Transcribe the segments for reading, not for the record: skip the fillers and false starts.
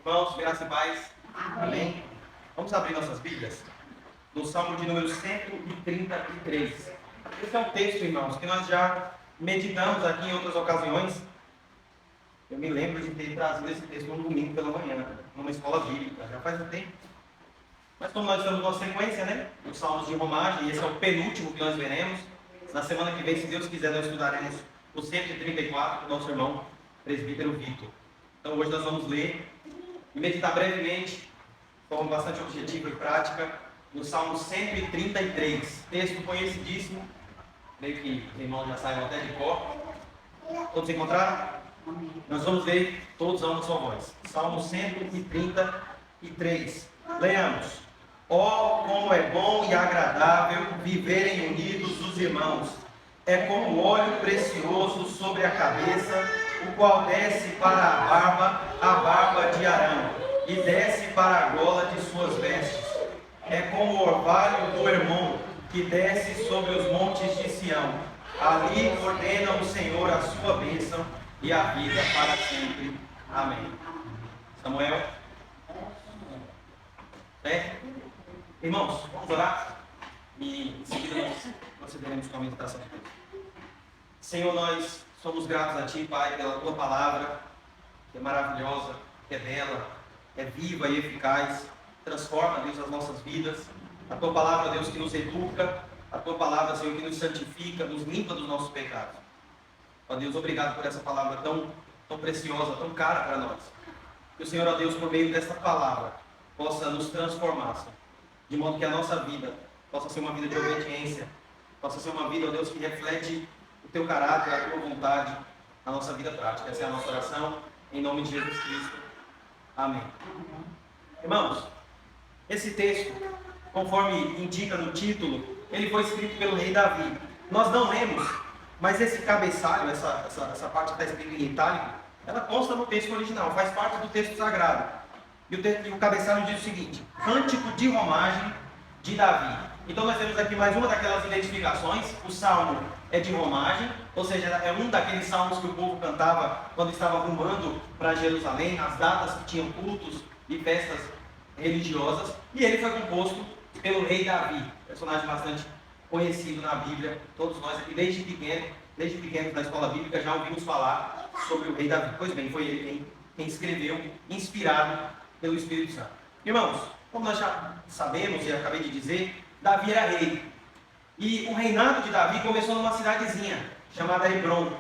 Irmãos, graça e paz. Amém. Vamos abrir nossas Bíblias no Salmo de número 133. Esse é um texto, irmãos, que nós já meditamos aqui em outras ocasiões. Eu me lembro de ter trazido esse texto um domingo pela manhã, numa escola bíblica, já faz um tempo. Mas como nós estamos numa sequência, né, dos Salmos de Romagem, e esse é o penúltimo que nós veremos. Na semana que vem, se Deus quiser, nós estudaremos o 134 do nosso irmão presbítero Vitor. Então hoje nós vamos ler e meditar brevemente, de forma bastante objetiva e prática, no Salmo 133, texto conhecidíssimo, creio que os irmãos já saibam até de cor. Todos encontraram? Nós vamos ler todos a uma só voz. Salmo 133. Leamos. Oh, como é bom e agradável viverem unidos os irmãos. É como óleo precioso sobre a cabeça, o qual desce para a barba de Arão, e desce para a gola de suas vestes. É como o orvalho do Hermon, que desce sobre os montes de Sião. Ali ordena o Senhor a sua bênção e a vida para sempre. Amém. Samuel. Irmãos, vamos orar? E em seguida nós procederemos com a meditação de Deus. Senhor, nós somos gratos a Ti, Pai, pela Tua palavra, que é maravilhosa, que é bela, é viva e eficaz, transforma, Deus, as nossas vidas. A Tua palavra, Deus, que nos educa, a Tua palavra, Senhor, que nos santifica, nos limpa dos nossos pecados. Ó Deus, obrigado por essa palavra tão preciosa, tão cara para nós. Que o Senhor, ó Deus, por meio desta palavra, possa nos transformar, Senhor, de modo que a nossa vida possa ser uma vida de obediência, possa ser uma vida, ó Deus, que reflete o Teu caráter, a Tua vontade, a nossa vida prática. Essa é a nossa oração, em nome de Jesus Cristo. Amém. Irmãos, esse texto, conforme indica no título, ele foi escrito pelo rei Davi. Nós não lemos, mas esse cabeçalho, essa parte que está escrita em itálico, ela consta no texto original, faz parte do texto sagrado. E o cabeçalho diz o seguinte: Cântico de Romagem de Davi. Então nós temos aqui mais uma daquelas identificações. O salmo é de romagem, ou seja, é um daqueles salmos que o povo cantava quando estava rumando para Jerusalém, nas datas que tinham cultos e festas religiosas. E ele foi composto pelo rei Davi, personagem bastante conhecido na Bíblia. Todos nós aqui, desde pequenos na escola bíblica, já ouvimos falar sobre o rei Davi. Pois bem, foi ele quem escreveu, inspirado pelo Espírito Santo. Irmãos, como nós já sabemos e acabei de dizer, Davi era rei. E o reinado de Davi começou numa cidadezinha chamada Hebron.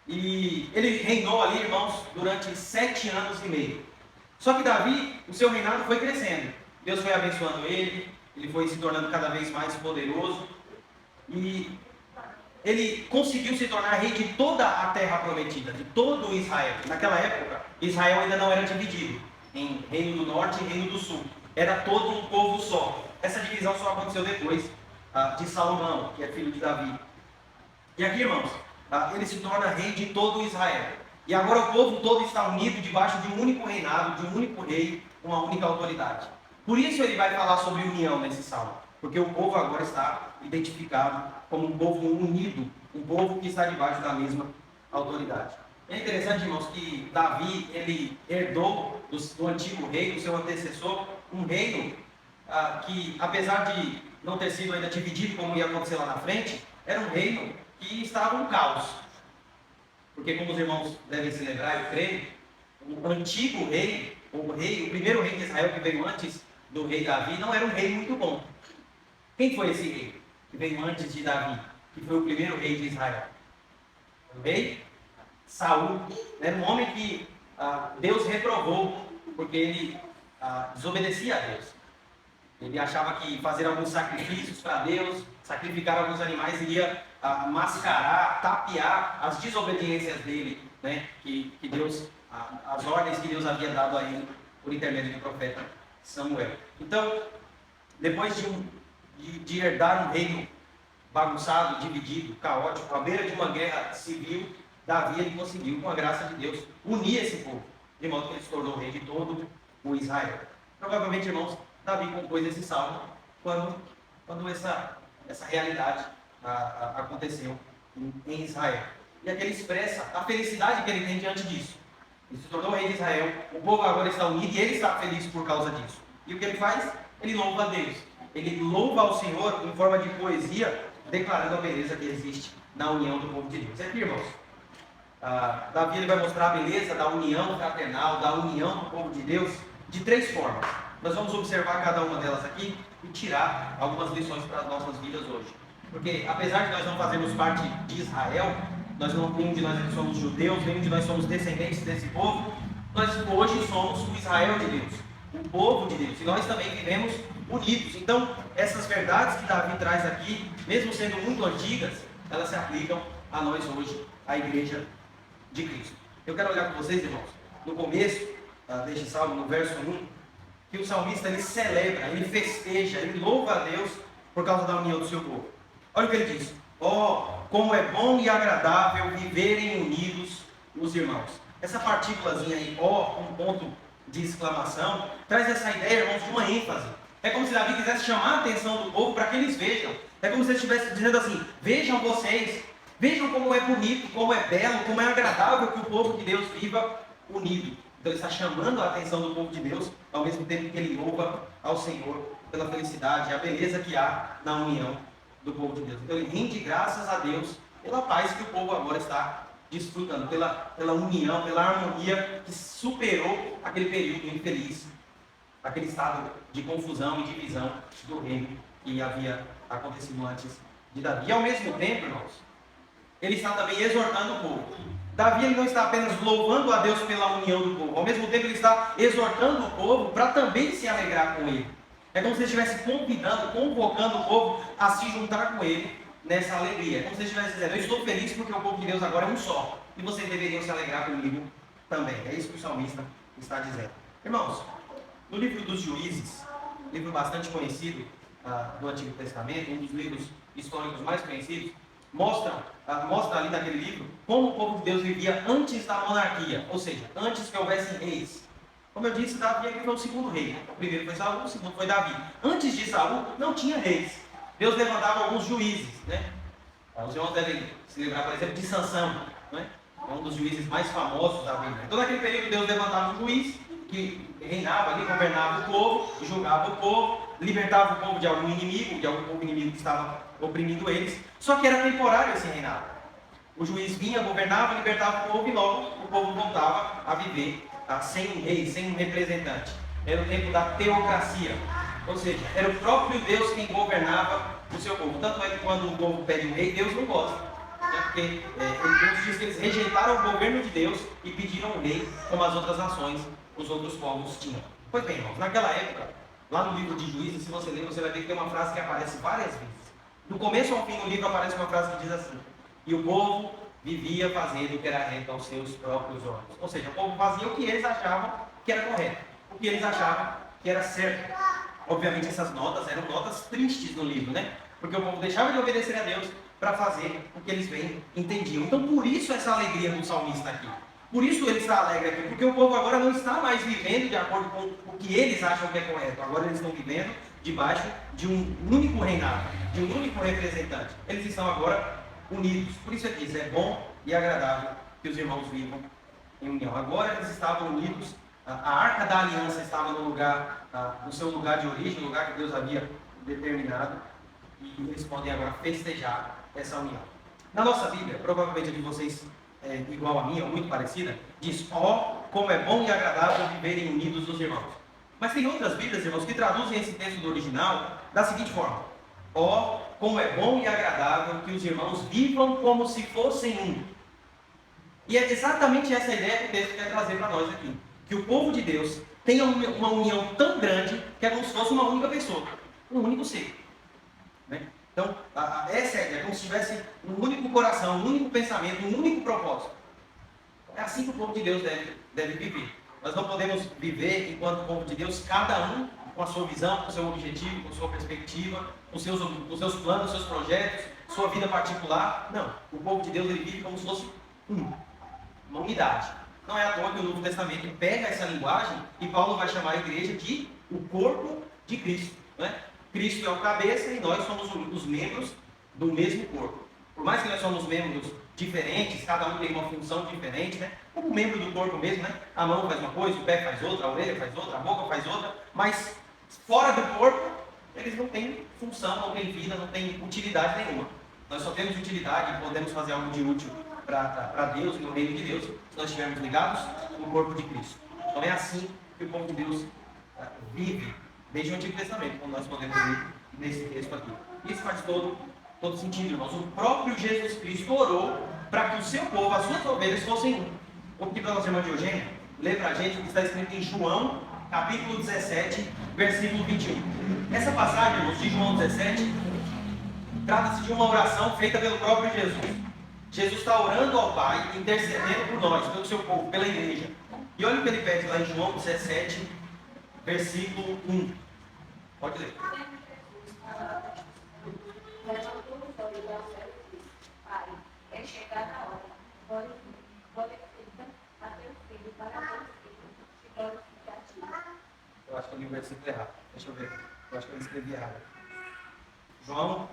E ele reinou ali, irmãos, durante 7 anos e meio. Só que Davi, o seu reinado foi crescendo. Deus foi abençoando ele foi se tornando cada vez mais poderoso. E ele conseguiu se tornar rei de toda a terra prometida, de todo Israel. Naquela época, Israel ainda não era dividido em reino do norte e reino do sul. Era todo um povo só. Essa divisão só aconteceu depois de Salomão, que é filho de Davi. E aqui, irmãos, ele se torna rei de todo Israel. E agora o povo todo está unido debaixo de um único reinado, de um único rei, uma única autoridade. Por isso ele vai falar sobre união nesse salmo. Porque o povo agora está identificado como um povo unido, um povo que está debaixo da mesma autoridade. É interessante, irmãos, que Davi, ele herdou do antigo rei, do seu antecessor, um reino que, apesar de não ter sido ainda dividido como ia acontecer lá na frente, era um reino que estava um caos. Porque, como os irmãos devem se lembrar, eu creio, o antigo rei, o primeiro rei de Israel que veio antes do rei Davi, não era um rei muito bom. Quem foi esse rei que veio antes de Davi, que foi o primeiro rei de Israel? O rei Saul, era um homem que Deus reprovou, porque ele desobedecia a Deus. Ele achava que fazer alguns sacrifícios para Deus, sacrificar alguns animais, iria mascarar, tapear as desobediências dele, né? que Deus, as ordens que Deus havia dado a ele por intermédio do profeta Samuel. Então, depois de herdar um reino bagunçado, dividido, caótico, à beira de uma guerra civil, Davi ele conseguiu, com a graça de Deus, unir esse povo, de modo que ele se tornou rei de todo o Israel. Provavelmente, irmãos, Davi compôs esse salmo quando essa realidade aconteceu em Israel. E aqui ele expressa a felicidade que ele tem diante disso. Ele se tornou rei de Israel. O povo agora está unido e ele está feliz por causa disso. E o que ele faz? Ele louva a Deus. Ele louva ao Senhor em forma de poesia, declarando a beleza que existe na união do povo de Deus. É aqui, irmãos. Davi ele vai mostrar a beleza da união fraternal, da união do povo de Deus, de 3 formas. Nós vamos observar cada uma delas aqui e tirar algumas lições para as nossas vidas hoje. Porque apesar de nós não fazermos parte de Israel, nenhum de nós somos judeus, nenhum de nós somos descendentes desse povo, nós hoje somos o Israel de Deus, o povo de Deus, e nós também vivemos unidos. Então, essas verdades que Davi traz aqui, mesmo sendo muito antigas, elas se aplicam a nós hoje, a igreja de Cristo. Eu quero olhar com vocês, irmãos, no começo deste salmo, no verso 1, que o salmista ele celebra, ele festeja, ele louva a Deus por causa da união do seu povo. Olha o que ele diz: como é bom e agradável viverem unidos os irmãos. Essa partículazinha aí, um ponto de exclamação, traz essa ideia, irmãos, de uma ênfase. É como se Davi quisesse chamar a atenção do povo para que eles vejam. É como se ele estivesse dizendo assim: vejam vocês, vejam como é bonito, como é belo, como é agradável que o povo de Deus viva unido. Então ele está chamando a atenção do povo de Deus, ao mesmo tempo que ele louva ao Senhor pela felicidade e a beleza que há na união do povo de Deus. Então ele rende graças a Deus pela paz que o povo agora está desfrutando, pela união, pela harmonia que superou aquele período infeliz, aquele estado de confusão e divisão do reino que havia acontecido antes de Davi. E ao mesmo tempo, irmãos, ele está também exortando o povo. Davi ele não está apenas louvando a Deus pela união do povo, ao mesmo tempo ele está exortando o povo para também se alegrar com ele. É como se ele estivesse convocando o povo a se juntar com ele nessa alegria. É como se ele estivesse dizendo: eu estou feliz porque o povo de Deus agora é um só, e vocês deveriam se alegrar comigo também. É isso que o salmista está dizendo. Irmãos, no livro dos Juízes, livro bastante conhecido do Antigo Testamento, um dos livros históricos mais conhecidos, mostra ali naquele livro como o povo de Deus vivia antes da monarquia, ou seja, antes que houvessem reis. Como eu disse, Davi aqui foi o segundo rei. O primeiro foi Saul, o segundo foi Davi. Antes de Saul, não tinha reis. Deus levantava alguns juízes, né? Os irmãos devem se lembrar, por exemplo, de Sansão, né? É um dos juízes mais famosos da Bíblia. Então, naquele período, Deus levantava um juiz que reinava ali, governava o povo, julgava o povo, libertava o povo de algum inimigo, povo inimigo que estava oprimindo eles. Só que era temporário esse reinado. O juiz vinha, governava, libertava o povo e logo o povo voltava a viver sem um rei, sem um representante. Era o tempo da teocracia, ou seja, era o próprio Deus quem governava o seu povo. Tanto é que quando o povo pede um rei, Deus não gosta, né? Porque Deus diz que eles rejeitaram o governo de Deus e pediram um rei como as outras nações, os outros povos tinham. Pois bem, irmãos, naquela época, lá no livro de Juízes, se você ler, você vai ver que tem uma frase que aparece várias vezes. Do começo ao fim do livro aparece uma frase que diz assim: e o povo vivia fazendo o que era reto aos seus próprios olhos. Ou seja, o povo fazia o que eles achavam que era correto, o que eles achavam que era certo. Obviamente essas notas eram notas tristes no livro, né? Porque o povo deixava de obedecer a Deus para fazer o que eles bem entendiam. Então por isso essa alegria do salmista aqui. Por isso ele está alegre aqui, porque o povo agora não está mais vivendo de acordo com o que eles acham que é correto. Agora eles estão vivendo debaixo de um único reinado, de um único representante. Eles estão agora unidos. Por isso ele diz: é bom e agradável que os irmãos vivam em união. Agora eles estavam unidos, a arca da aliança estava no seu lugar de origem, no lugar que Deus havia determinado, e eles podem agora festejar essa união. Na nossa Bíblia, provavelmente a de vocês é igual a minha, ou muito parecida, diz: como é bom e agradável viverem unidos os irmãos. Mas tem outras Bíblias, irmãos, que traduzem esse texto do original da seguinte forma: como é bom e agradável que os irmãos vivam como se fossem um. E é exatamente essa ideia que o texto quer trazer para nós aqui. Que o povo de Deus tenha uma união tão grande que é como se fosse uma única pessoa, um único ser. Né? Então, essa é a ideia, como se tivesse um único coração, um único pensamento, um único propósito. É assim que o povo de Deus deve viver. Nós não podemos viver enquanto povo de Deus, cada um com a sua visão, com o seu objetivo, com a sua perspectiva, com os seus planos, seus projetos, sua vida particular. Não, o povo de Deus ele vive como se fosse uma unidade. Não é à toa que o Novo Testamento pega essa linguagem e Paulo vai chamar a igreja de o corpo de Cristo. Né? Cristo é o cabeça e nós somos os membros do mesmo corpo. Por mais que nós somos membros diferentes, cada um tem uma função diferente, né? Como membro do corpo mesmo, né? A mão faz uma coisa, o pé faz outra, a orelha faz outra, a boca faz outra, mas fora do corpo, eles não têm função, não têm vida, não têm utilidade nenhuma. Nós só temos utilidade e podemos fazer algo de útil para Deus e no reino de Deus, se nós estivermos ligados no corpo de Cristo. Então é assim que o povo de Deus vive, desde o Antigo Testamento, como nós podemos ver nesse texto aqui. Isso faz todo sentido, irmãos. O próprio Jesus Cristo orou para que o seu povo, as suas ovelhas, fossem um. Vou pedir para a nossa irmã Diogênia ler para a gente o que está escrito em João, capítulo 17, versículo 21. Essa passagem, irmãos, de João 17, trata-se de uma oração feita pelo próprio Jesus. Jesus está orando ao Pai, intercedendo por nós, pelo seu povo, pela igreja. E olha o que ele pede lá em João 17, versículo 1. Pode ler. Levantou os olhos ao céu e disse: Pai, é chegada a hora. Glorifica a teu filho para teu filho, e glorifica a ti. Eu acho que eu li o versículo errado. Deixa eu ver. Eu acho que eu escrevi errado. João,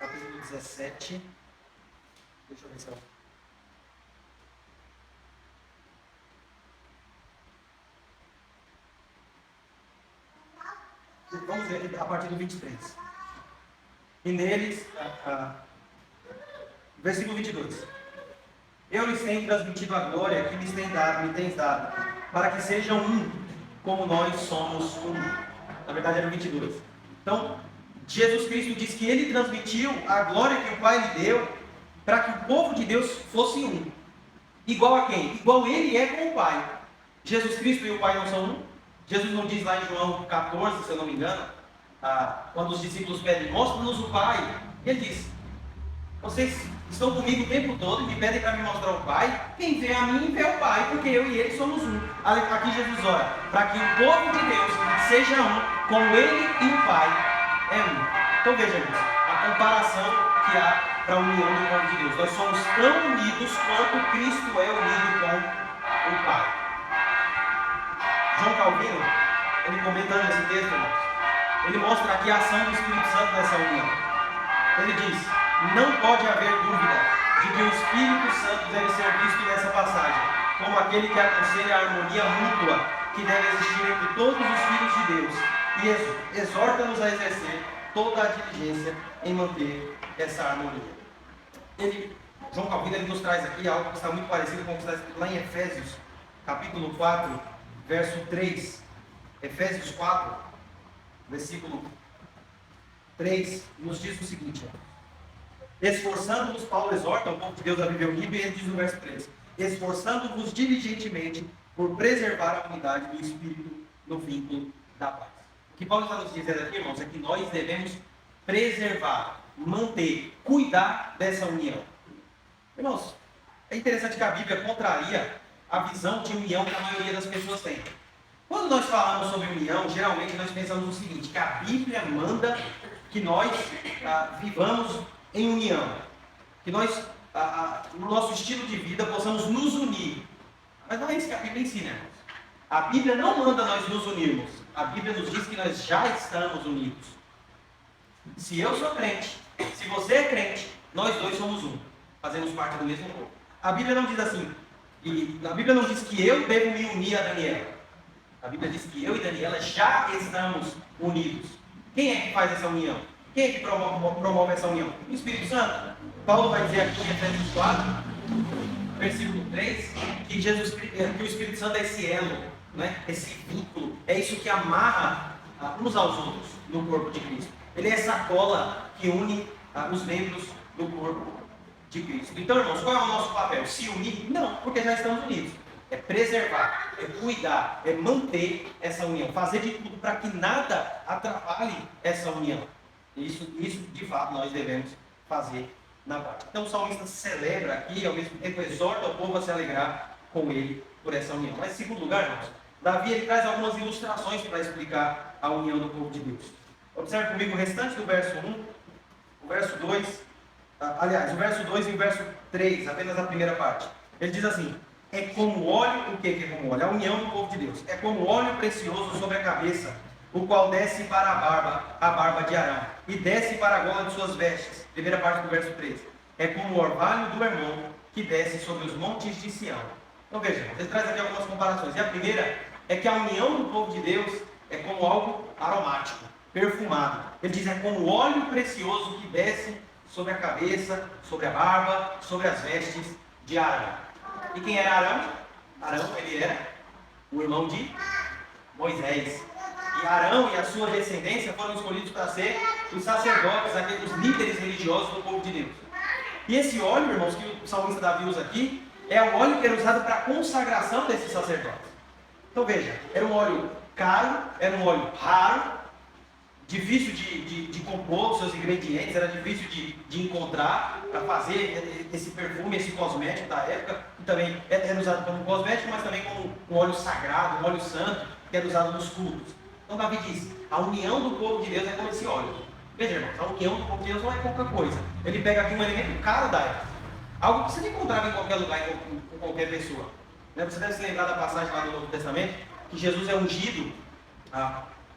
capítulo 17. Deixa eu ver se eu... Vamos ver a partir do 23. E neles, versículo 22. Eu lhes tenho transmitido a glória que me tens dado, para que sejam um, como nós somos um. Na verdade era o 22. Então, Jesus Cristo diz que ele transmitiu a glória que o Pai lhe deu, para que o povo de Deus fosse um. Igual a quem? Igual ele é com o Pai. Jesus Cristo e o Pai não são um? Jesus não diz lá em João 14, se eu não me engano, quando os discípulos pedem, mostra-nos o Pai. Ele diz, vocês estão comigo o tempo todo e me pedem para me mostrar o Pai. Quem vê a mim, vê o Pai, porque eu e ele somos um. Aqui Jesus ora, para que o povo de Deus seja um, como ele e o Pai é um. Então veja, irmãos, a comparação que há para a união do povo de Deus. Nós somos tão unidos quanto Cristo é unido com o Pai. João Calvino, ele comentando esse texto, irmãos, ele mostra aqui a ação do Espírito Santo nessa união. Ele diz, não pode haver dúvida de que o Espírito Santo deve ser visto nessa passagem como aquele que aconselha a harmonia mútua que deve existir entre todos os filhos de Deus e exorta-nos a exercer toda a diligência em manter essa harmonia. João Calvino, ele nos traz aqui algo que está muito parecido com o que está escrito lá em Efésios, capítulo 4, verso 3. Efésios 4, versículo 3, nos diz o seguinte: esforçando-vos, Paulo exorta o povo de Deus a viver unido, e ele diz no verso 3: esforçando-vos diligentemente por preservar a unidade do Espírito no vínculo da paz. O que Paulo está nos dizendo aqui, irmãos, é que nós devemos preservar, manter, cuidar dessa união. Irmãos, é interessante que a Bíblia contraria a visão de união que a maioria das pessoas tem. Quando nós falamos sobre união, geralmente nós pensamos o seguinte, que a Bíblia manda que nós vivamos em união, que nós, no nosso estilo de vida, possamos nos unir. Mas não é isso que a Bíblia ensina, irmãos. A Bíblia não manda nós nos unirmos. A Bíblia nos diz que nós já estamos unidos. Se eu sou crente, se você é crente, nós dois somos um. Fazemos parte do mesmo corpo. A Bíblia não diz assim, e a Bíblia não diz que eu devo me unir a Daniela. A Bíblia diz que eu e Daniela já estamos unidos. Quem é que faz essa união? Quem é que promove essa união? O Espírito Santo. Paulo vai dizer aqui em Efésios 4, versículo 3, que que o Espírito Santo é esse elo, né? Esse vínculo, é isso que amarra uns aos outros no corpo de Cristo. Ele é essa cola que une os membros do corpo de Cristo. Então, irmãos, qual é o nosso papel? Se unir? Não, porque já estamos unidos. É preservar, é cuidar, é manter essa união, fazer de tudo para que nada atrapalhe essa união. Isso de fato nós devemos fazer na parte. Então o salmista celebra aqui, ao mesmo tempo exorta o povo a se alegrar com ele por essa união. Mas em segundo lugar, irmãos, Davi ele traz algumas ilustrações para explicar a união do povo de Deus. Observe comigo o restante do verso 1, o verso 2, aliás, o verso 2 e o verso 3, apenas a primeira parte. Ele diz assim, é como óleo, o que é como óleo? A união do povo de Deus. É como óleo precioso sobre a cabeça, o qual desce para a barba de Arão, e desce para a gola de suas vestes. Primeira parte do verso 3. é como o orvalho do Hermon que desce sobre os montes de Sião. Então veja, ele traz aqui algumas comparações. E a primeira é que a união do povo de Deus é como algo aromático, perfumado. Ele diz, é como óleo precioso que desce sobre a cabeça, sobre a barba, sobre as vestes de Arão. E quem era Arão? Arão, ele era o irmão de Moisés. E Arão e a sua descendência foram escolhidos para ser os sacerdotes, aqueles líderes religiosos do povo de Deus. E esse óleo, irmãos, que o salmista Davi usa aqui, é o óleo que era usado para a consagração desses sacerdotes. Então veja, era um óleo caro, era um óleo raro, difícil de compor os seus ingredientes, era difícil de encontrar para fazer esse perfume, esse cosmético da época, que também era usado como cosmético, mas também como um óleo sagrado, um óleo santo, que era usado nos cultos. Então Davi diz, a união do povo de Deus é como esse óleo. Veja, irmãos, a união do povo de Deus não é pouca coisa. Ele pega aqui um elemento caro da época, algo que você não encontrava em qualquer lugar, com qualquer pessoa. Você deve se lembrar da passagem lá do Novo Testamento, que Jesus é ungido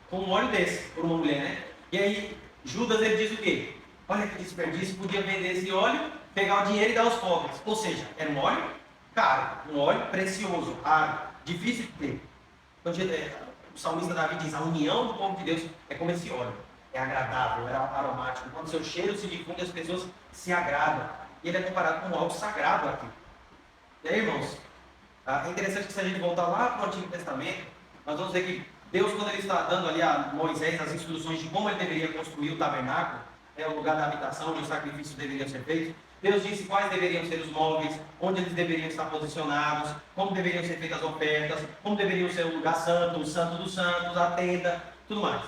com um óleo desse, por uma mulher, né? E aí, Judas, ele diz o quê? Olha que desperdício, podia vender esse óleo, pegar o dinheiro e dar aos pobres. Ou seja, era um óleo caro, um óleo precioso, raro, difícil de ter. Então, o salmista Davi diz, a união do povo de Deus é como esse óleo. É agradável, é aromático. Quando seu cheiro se difunde, as pessoas se agradam. E ele é comparado com algo sagrado aqui. E aí, irmãos, é interessante que se a gente voltar lá para o Antigo Testamento, nós vamos ver que Deus, quando ele está dando ali a Moisés as instruções de como ele deveria construir o tabernáculo, o lugar da habitação, onde os sacrifícios deveriam ser feitos, Deus disse quais deveriam ser os móveis, onde eles deveriam estar posicionados, como deveriam ser feitas as ofertas, como deveriam ser o lugar santo, o santo dos santos, a tenda, tudo mais.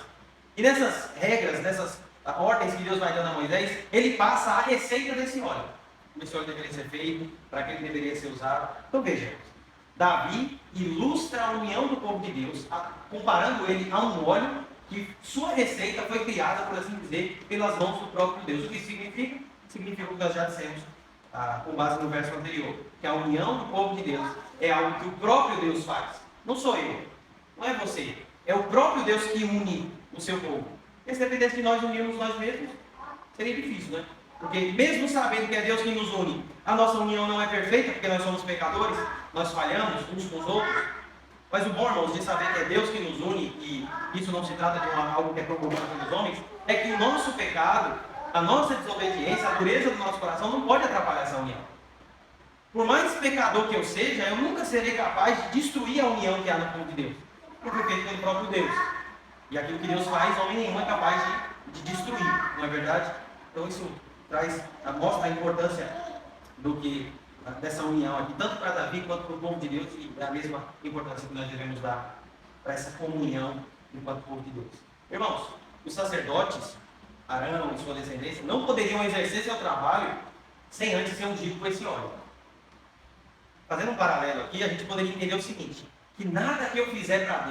E nessas regras, nessas ordens que Deus vai dando a Moisés, ele passa a receita desse óleo. Como esse óleo deveria ser feito, para que ele deveria ser usado. Então veja, Davi ilustra a união do povo de Deus, comparando ele a um óleo que sua receita foi criada, por assim dizer, pelas mãos do próprio Deus. O que significa? Significa o que nós já dissemos, com base no verso anterior, que a união do povo de Deus é algo que o próprio Deus faz. Não sou eu, não é você, é o próprio Deus que une o seu povo. E se dependesse de nós unirmos nós mesmos, seria difícil, né? Porque mesmo sabendo que é Deus que nos une, a nossa união não é perfeita, porque nós somos pecadores, nós falhamos uns com os outros. Mas o bom, irmãos, de saber que é Deus que nos une, e isso não se trata de algo que é promovido pelos homens, é que o nosso pecado, a nossa desobediência, a dureza do nosso coração não pode atrapalhar essa união. Por mais pecador que eu seja, eu nunca serei capaz de destruir a união que há no povo de Deus. Porque foi feito pelo próprio Deus. E aquilo que Deus faz, homem nenhum é capaz de destruir, não é verdade? Então isso mostra a importância dessa união aqui, tanto para Davi quanto para o povo de Deus, e a mesma importância que nós devemos dar para essa comunhão enquanto povo de Deus. Irmãos, os sacerdotes, Arão e sua descendência, não poderiam exercer seu trabalho sem antes ser ungido com esse óleo. Fazendo um paralelo aqui, a gente poderia entender o seguinte, que nada que eu fizer para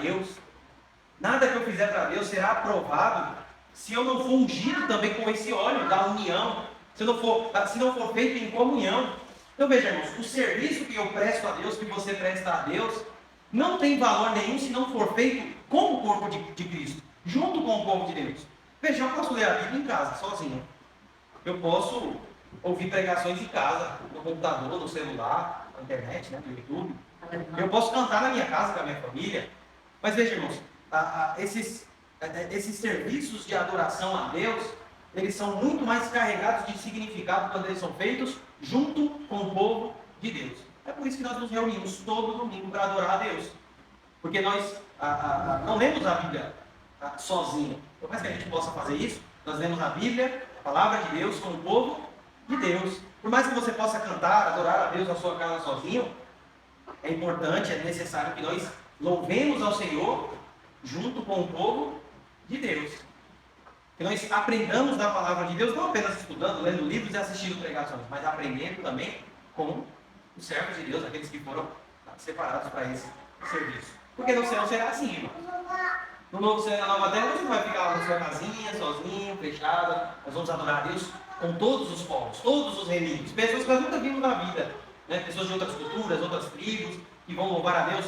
Deus será aprovado se eu não for ungido também com esse óleo da união, se não for feito em comunhão. Então veja, irmãos, o serviço que eu presto a Deus, que você presta a Deus, não tem valor nenhum se não for feito com o corpo de Cristo, junto com o povo de Deus. Veja, eu posso ler a Bíblia em casa, sozinho. Eu posso ouvir pregações em casa, no computador, no celular, na internet, no YouTube. Eu posso cantar na minha casa com a minha família. Mas veja, irmãos, esses serviços de adoração a Deus, eles são muito mais carregados de significado quando eles são feitos junto com o povo de Deus. É por isso que nós nos reunimos todo domingo para adorar a Deus. Porque nós não lemos a Bíblia sozinho. Por mais que a gente possa fazer isso, nós lemos a Bíblia, a palavra de Deus, com o povo de Deus. Por mais que você possa cantar, adorar a Deus na sua casa sozinho, é importante, é necessário que nós louvemos ao Senhor junto com o povo de Deus. Que nós aprendamos da palavra de Deus, não apenas estudando, lendo livros e assistindo pregações, mas aprendendo também com os servos de Deus, aqueles que foram separados para esse serviço. Porque no céu será assim, irmãos. No novo céu e na nova terra, você não vai ficar lá na sua casinha, sozinho, fechada. Nós vamos adorar a Deus com todos os povos, todos os religiosos, pessoas que nós nunca vimos na vida, né? Pessoas de outras culturas, outras tribos, que vão louvar a Deus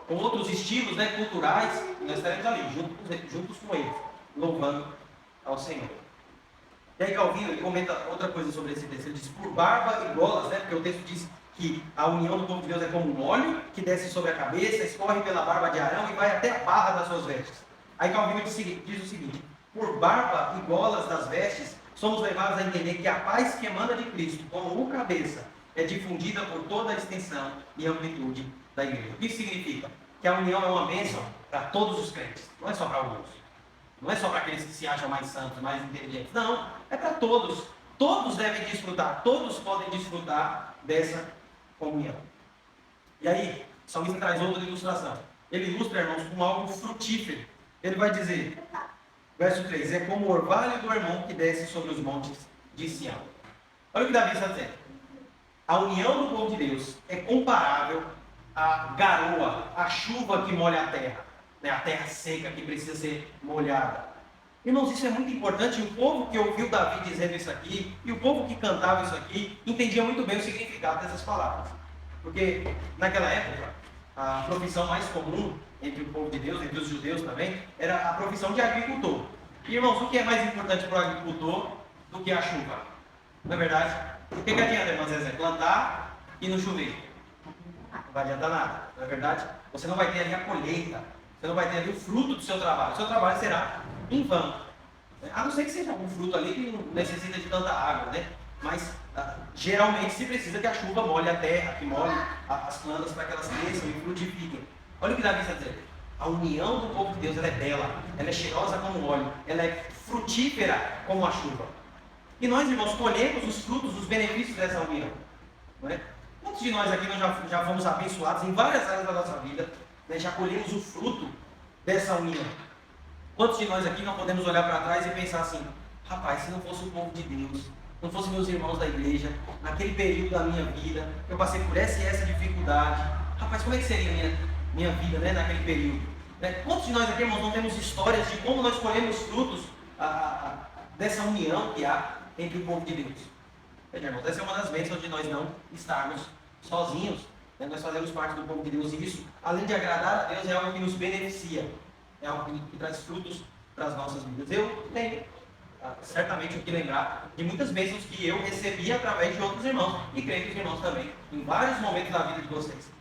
com outros estilos, né, culturais, e nós estaremos ali, juntos com eles, louvando ao Senhor. E aí Calvino ele comenta outra coisa sobre esse texto. Ele diz, por barba e golas, né? Porque o texto diz que a união do povo de Deus é como um óleo que desce sobre a cabeça, escorre pela barba de Arão e vai até a barra das suas vestes. Aí Calvino diz o seguinte, por barba e golas das vestes, somos levados a entender que a paz que emana de Cristo, como o cabeça, é difundida por toda a extensão e amplitude da igreja. O que isso significa? Que a união é uma bênção para todos os crentes, não é só para alguns. Não é só para aqueles que se acham mais santos, mais inteligentes. Não, é para todos. Todos devem desfrutar, todos podem desfrutar dessa comunhão. E aí, o salmista traz outra ilustração. Ele ilustra, irmãos, com algo frutífero. Ele vai dizer, verso 3, é como o orvalho do irmão que desce sobre os montes de Sião. Olha o que Davi está dizendo. A união do povo de Deus é comparável à garoa, à chuva que molha a terra. A terra seca que precisa ser molhada. Irmãos, isso é muito importante. O povo que ouviu Davi dizendo isso aqui, e o povo que cantava isso aqui, entendia muito bem o significado dessas palavras. Porque naquela época, a profissão mais comum entre o povo de Deus, entre os judeus também, era a profissão de agricultor. E irmãos, o que é mais importante para o agricultor do que a chuva? Não é verdade? O que adianta, irmãos, plantar e não chover? Não vai adiantar nada, não é verdade? Você não vai ter ali a colheita. Você não vai ter ali o fruto do seu trabalho. O seu trabalho será em vão. A não ser que seja um fruto ali que não necessita de tanta água, né? Mas geralmente se precisa que a chuva molhe a terra, que molhe as plantas para que elas cresçam e frutifiquem. Olha o que Davi está dizendo. A união do povo de Deus ela é bela, ela é cheirosa como o óleo, ela é frutífera como a chuva. E nós, irmãos, colhemos os frutos, os benefícios dessa união. Não é? Quantos de nós aqui nós já fomos abençoados em várias áreas da nossa vida? Já colhemos o fruto dessa união. Quantos de nós aqui não podemos olhar para trás e pensar assim, rapaz, se não fosse o povo de Deus, não fossem meus irmãos da igreja, naquele período da minha vida, eu passei por essa e essa dificuldade, rapaz, como é que seria minha vida, né, naquele período? Quantos de nós aqui, irmãos, não temos histórias de como nós colhemos frutos dessa união que há entre o povo de Deus? Veja, irmãos, essa é uma das bênçãos de nós não estarmos sozinhos. Nós fazemos parte do povo de Deus e isso, além de agradar a Deus, é algo que nos beneficia, é algo que traz frutos para as nossas vidas. Eu tenho certamente o que lembrar de muitas bênçãos que eu recebi através de outros irmãos e creio que os irmãos também, em vários momentos da vida de vocês,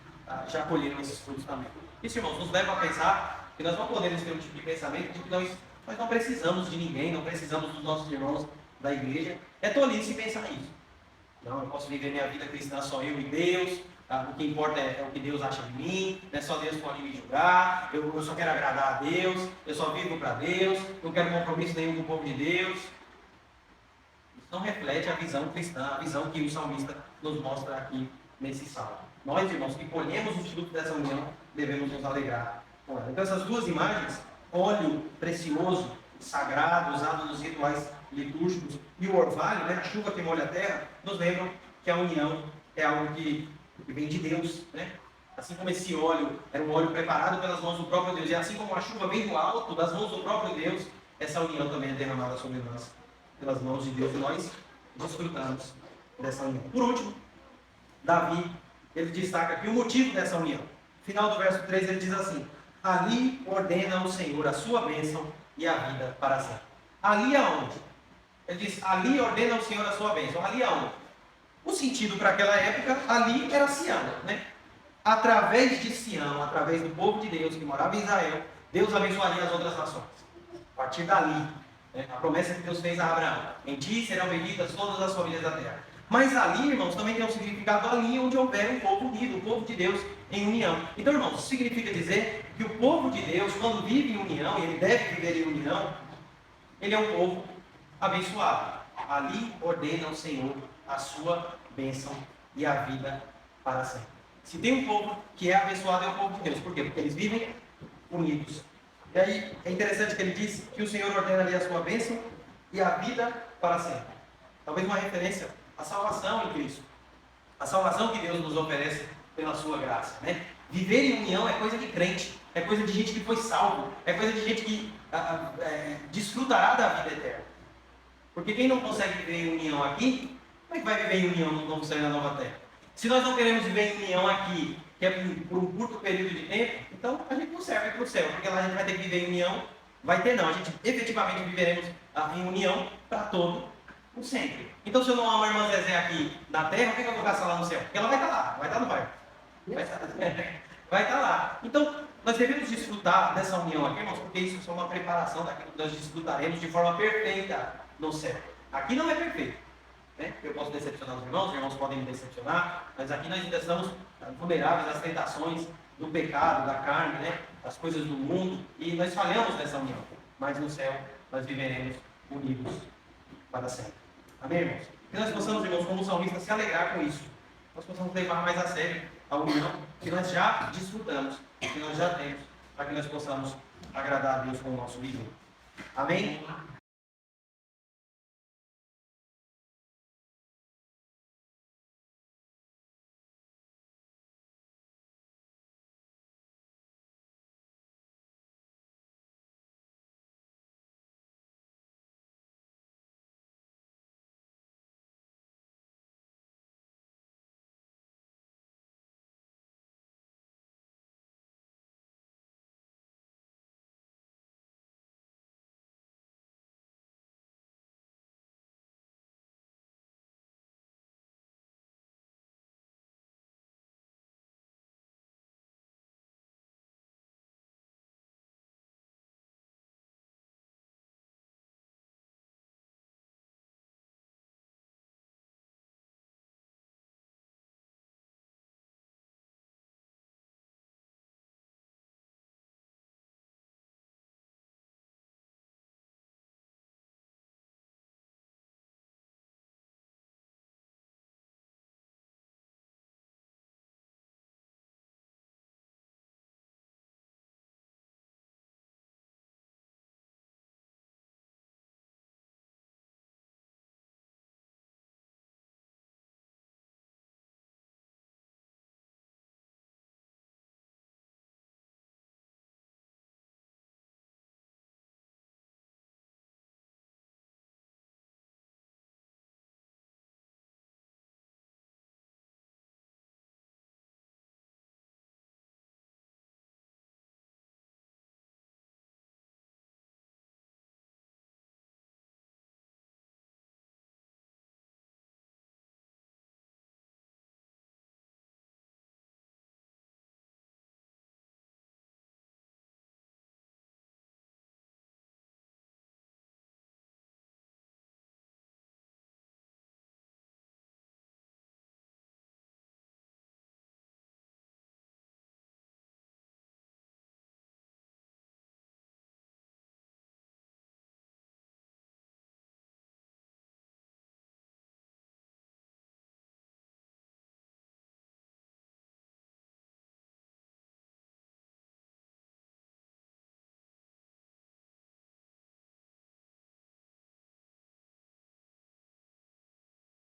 já colheram esses frutos também. Isso, irmãos, nos leva a pensar que nós não podemos ter um tipo de pensamento de que nós não precisamos de ninguém, não precisamos dos nossos irmãos da igreja. É tolice pensar isso. Não, eu posso viver minha vida cristã só eu e Deus. O que importa é o que Deus acha de mim, não é só Deus pode me julgar, eu só quero agradar a Deus, eu só vivo para Deus, não quero compromisso nenhum com o povo de Deus. Isso não reflete a visão cristã, a visão que o salmista nos mostra aqui nesse salmo. Nós, irmãos, que colhemos os frutos dessa união, devemos nos alegrar com ela. Então essas duas imagens, óleo precioso, sagrado, usado nos rituais litúrgicos, e o orvalho, né, a chuva que molha a terra, nos lembram que a união é algo que vem de Deus, né? Assim como esse óleo era um óleo preparado pelas mãos do próprio Deus, e assim como a chuva vem do alto, das mãos do próprio Deus, essa união também é derramada sobre nós, pelas mãos de Deus, e nós desfrutamos dessa união. Por último, Davi, ele destaca aqui o motivo dessa união. No final do verso 3 ele diz assim, ali ordena o Senhor a sua bênção e a vida para sempre. Ali aonde? Ele diz, ali ordena o Senhor a sua bênção. Ali aonde? O sentido para aquela época, ali era Sião, né? Através de Sião, através do povo de Deus que morava em Israel, Deus abençoaria as outras nações. A partir dali, né? A promessa que Deus fez a Abraão, em ti serão benditas todas as famílias da terra. Mas ali, irmãos, também tem um significado ali onde houver um povo unido, o povo de Deus em união. Então, irmãos, isso significa dizer que o povo de Deus, quando vive em união, e ele deve viver em união, ele é um povo abençoado. Ali ordena o Senhor a sua bênção e a vida para sempre. Se tem um povo que é abençoado, é o povo de Deus. Por quê? Porque eles vivem unidos. E aí é interessante que ele diz que o Senhor ordena ali a sua bênção e a vida para sempre. Talvez uma referência à salvação em Cristo. A salvação que Deus nos oferece pela sua graça, né? Viver em união é coisa de crente, é coisa de gente que foi salvo, é coisa de gente que desfrutará da vida eterna. Porque quem não consegue viver em união aqui, como é que vai viver em união no novo céu e na nova terra? Se nós não queremos viver em união aqui, que é por um curto período de tempo, então a gente não serve para o céu, porque lá a gente vai ter que viver em união, vai ter não, a gente efetivamente viveremos em união para todo O sempre. Então, se eu não amo a irmã Zezé aqui na terra, por que eu vou caçar lá no céu? Porque ela vai estar lá, vai estar no bairro. Vai estar lá. Então, nós devemos desfrutar dessa união aqui, irmãos, porque isso é uma preparação daquilo que nós desfrutaremos de forma perfeita no céu. Aqui não é perfeito. Né? Eu posso decepcionar os irmãos podem me decepcionar, mas aqui nós ainda estamos vulneráveis às tentações do pecado, da carne, né? Das coisas do mundo, e nós falhamos nessa união. Mas no céu nós viveremos unidos para sempre. Amém, irmãos? Que nós possamos, irmãos, como salmista, se alegrar com isso. Nós possamos levar mais a sério a união que nós já desfrutamos, que nós já temos, para que nós possamos agradar a Deus com o nosso viver. Amém?